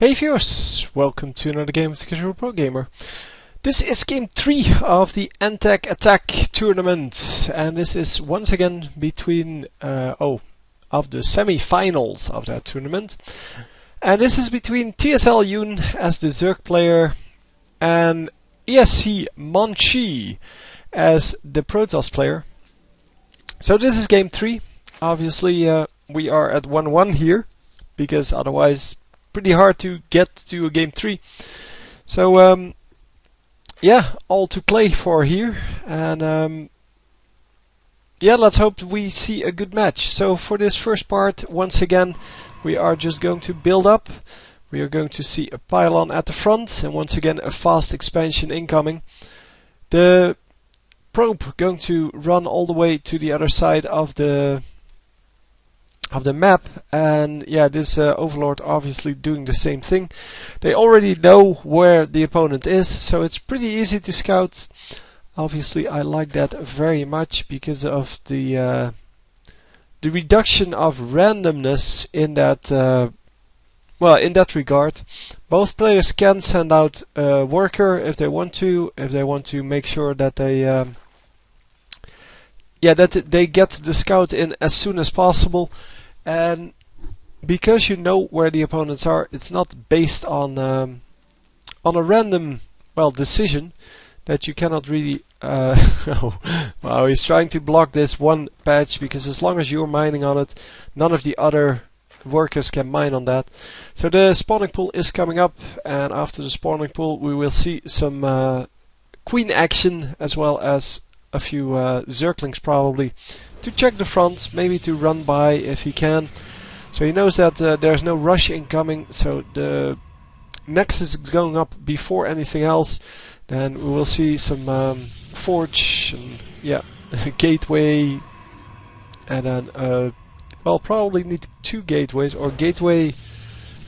Hey viewers, welcome to another game of the Casual Pro Gamer. This is game 3 of the Antec Attack tournament, and this is once again between of the semi-finals of that tournament. And this is between TSLHyuN as the Zerg player and ESCmonchi as the Protoss player. So this is game 3. Obviously we are at 1-1 here, because otherwise pretty hard to get to a game 3. So yeah, all to play for here, and yeah, let's hope we see a good match. So for this first part, once again, we are just going to build up. We are going to see a pylon at the front, and once again a fast expansion incoming. The probe going to run all the way to the other side of the map, and yeah, this overlord obviously doing the same thing. They already know where the opponent is, so it's pretty easy to scout. Obviously I like that very much because of the reduction of randomness in that in that regard. Both players can send out a worker if they want to make sure that they they get the scout in as soon as possible. And because you know where the opponents are, it's not based on a random decision that you cannot really oh, wow, he's trying to block this one patch, because as long as you're mining on it, none of the other workers can mine on that. So the spawning pool is coming up, and after the spawning pool we will see some queen action, as well as a few Zerglings probably to check the front, maybe to run by if he can. So he knows that there's no rush incoming, so the nexus is going up before anything else. Then we will see some forge and yeah, gateway, and then well, probably need 2 gateways, or gateway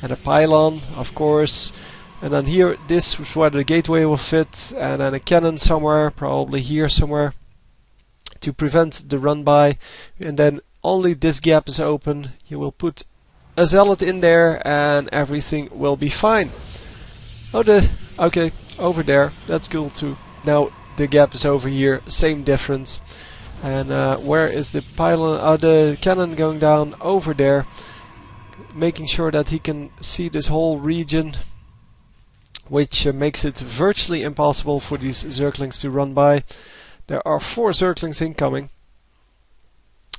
and a pylon, of course. And then here, this is where the gateway will fit, and then a cannon somewhere, probably here somewhere, to prevent the run by. And then only this gap is open. You will put a zealot in there and everything will be fine. Okay, over there, that's cool too. Now the gap is over here, same difference. And where is the pylon? The cannon going down over there, making sure that he can see this whole region, which makes it virtually impossible for these Zerglings to run by. There are 4 Zerglings incoming,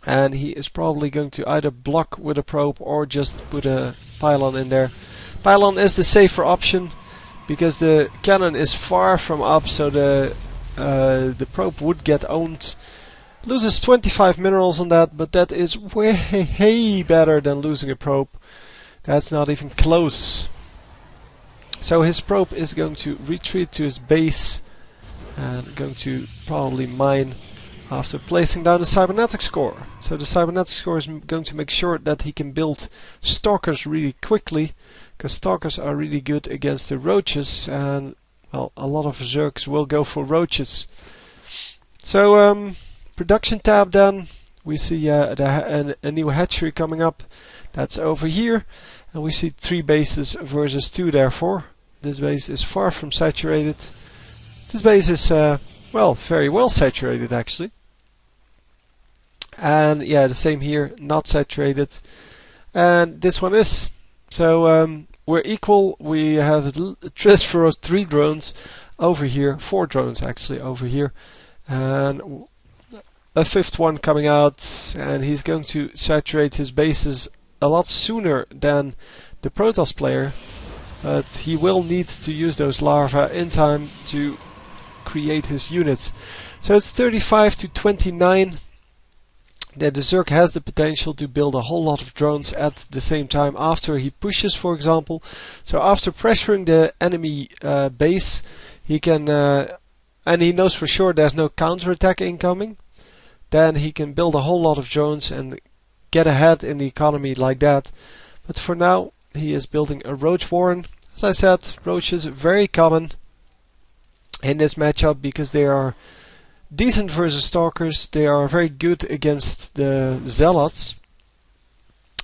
and he is probably going to either block with a probe or just put a pylon in there. Pylon is the safer option, because the cannon is far from up, so the probe would get owned. Loses 25 minerals on that, but that is way better than losing a probe. That's not even close. So his probe is going to retreat to his base, and going to probably mine after placing down the cybernetics core. So the cybernetics core is going to make sure that he can build stalkers really quickly, because stalkers are really good against the roaches, and well, a lot of Zergs will go for roaches. So production tab, then we see a new hatchery coming up. That's over here, and we see 3 bases versus 2. Therefore this base is far from saturated. This base is well, very well saturated actually. And yeah, the same here, not saturated. And this one is. So we're equal. We have a transfer of 3 drones over here, 4 drones actually over here, and a 5th one coming out, and he's going to saturate his bases a lot sooner than the Protoss player, but he will need to use those larvae in time to create his units. So it's 35 to 29. The Zerg has the potential to build a whole lot of drones at the same time after he pushes, for example. So after pressuring the enemy base, he can, and he knows for sure there's no counterattack incoming, then he can build a whole lot of drones and get ahead in the economy like that. But for now, he is building a roach warren. As I said, roaches are very common in this matchup because they are decent versus stalkers. They are very good against the zealots,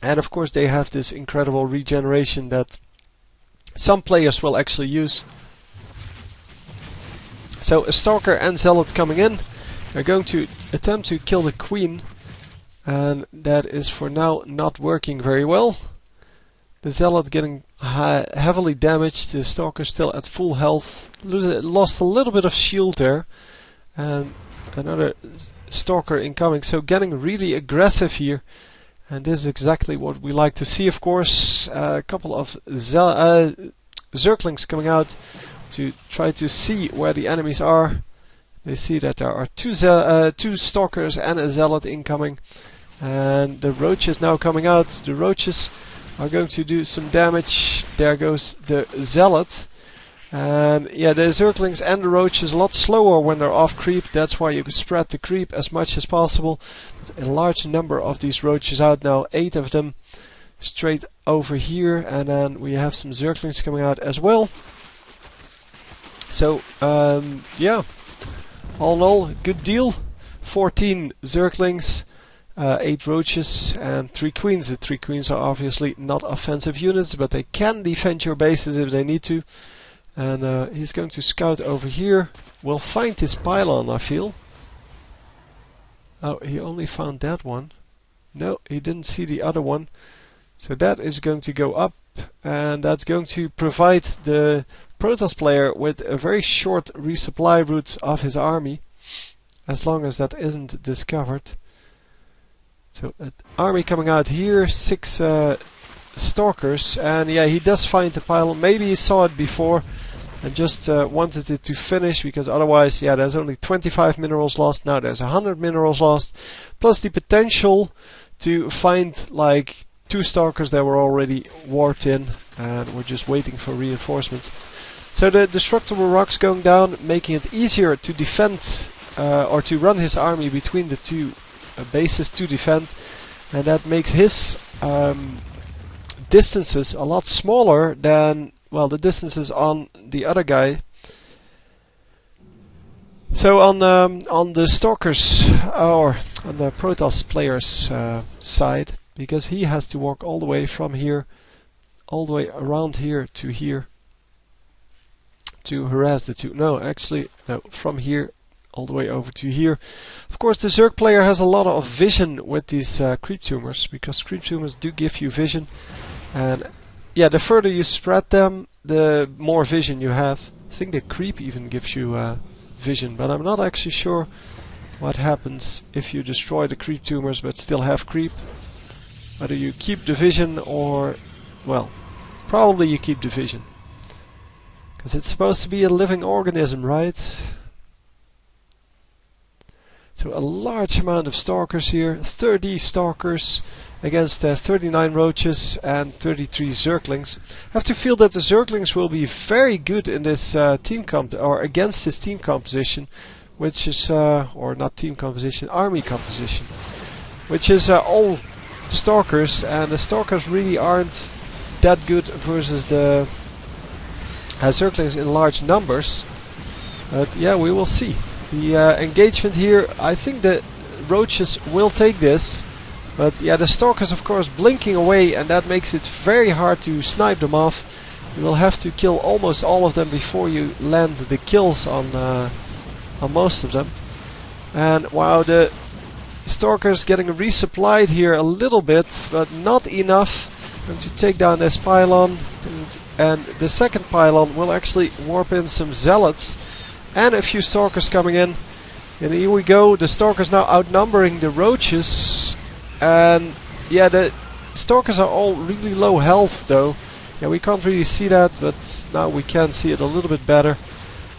and of course they have this incredible regeneration that some players will actually use. So a Stalker and Zealot coming in. They're going to attempt to kill the Queen, and that is for now not working very well. The Zealot getting heavily damaged, the Stalker still at full health. Lost a little bit of shield there, and another Stalker incoming, so getting really aggressive here. And this is exactly what we like to see, of course. A couple of Zerglings coming out to try to see where the enemies are. They see that there are two Stalkers and a Zealot incoming. And the Roaches now coming out. The Roaches are going to do some damage. There goes the Zealot. And yeah, the Zerglings and the Roaches a lot slower when they're off creep. That's why you can spread the creep as much as possible. But a large number of these Roaches out now, 8 of them straight over here. And then we have some Zerglings coming out as well. So yeah, all in all, good deal. 14 Zerglings, 8 Roaches and 3 Queens. The 3 Queens are obviously not offensive units, but they can defend your bases if they need to. And he's going to scout over here. We'll find this pylon, I feel. Oh, he only found that one. No, he didn't see the other one. So that is going to go up, and that's going to provide the Protoss player with a very short resupply route of his army, as long as that isn't discovered. So army coming out here, 6 Stalkers, and yeah, he does find the pylon. Maybe he saw it before and just wanted it to finish, because otherwise, yeah, there's only 25 minerals lost. Now there's 100 minerals lost, plus the potential to find like 2 Stalkers that were already warped in, and we're just waiting for reinforcements. So the destructible rocks going down, making it easier to defend or to run his army between the 2 bases to defend, and that makes his distances a lot smaller than, well, the distances on the other guy. So on the Stalkers, or on the Protoss player's side, because he has to walk all the way from here, all the way around here to harass the 2. No, actually, no, from here all the way over to here. Of course, the Zerg player has a lot of vision with these creep tumors, because creep tumors do give you vision. And yeah, the further you spread them, the more vision you have. I think the creep even gives you vision, but I'm not actually sure what happens if you destroy the creep tumors but still have creep. Whether you keep the vision or, well, probably you keep the vision, because it's supposed to be a living organism, right? So a large amount of Stalkers here, 30 Stalkers against 39 Roaches and 33 Zerglings. I have to feel that the Zerglings will be very good in this team or against this team composition, which is or not team composition, army composition, which is all Stalkers, and the Stalkers really aren't that good versus the Zerglings in large numbers. But yeah, we will see. The engagement here, I think the Roaches will take this, but yeah, the Stalkers of course blinking away, and that makes it very hard to snipe them off. You will have to kill almost all of them before you land the kills on most of them. And wow, the Stalkers getting resupplied here a little bit, but not enough. Going to take down this pylon, and the second pylon will actually warp in some Zealots and a few Stalkers coming in. And here we go, the Stalkers now outnumbering the Roaches. And yeah, the Stalkers are all really low health though. Yeah, we can't really see that, but now we can see it a little bit better.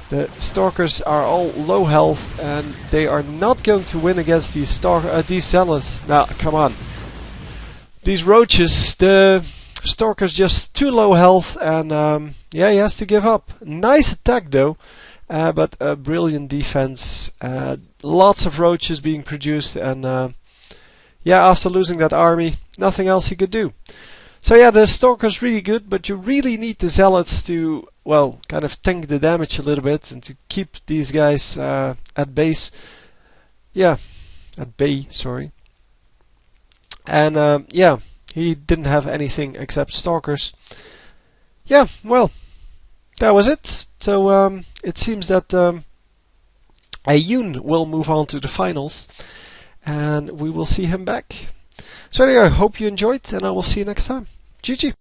The Stalkers are all low health, and they are not going to win against these Zealots. Now, come on. These Roaches, the Stalkers just too low health, and yeah, he has to give up. Nice attack though. But a brilliant defense, lots of Roaches being produced, and yeah, after losing that army, nothing else he could do. So yeah, the Stalker's really good, but you really need the Zealots to, well, kind of tank the damage a little bit and to keep these guys at base. Yeah, at bay, sorry. And yeah, he didn't have anything except Stalkers. yeah, well, that was it. So it seems that ESCmonchi will move on to the finals, and we will see him back. So anyway, I hope you enjoyed, and I will see you next time. GG.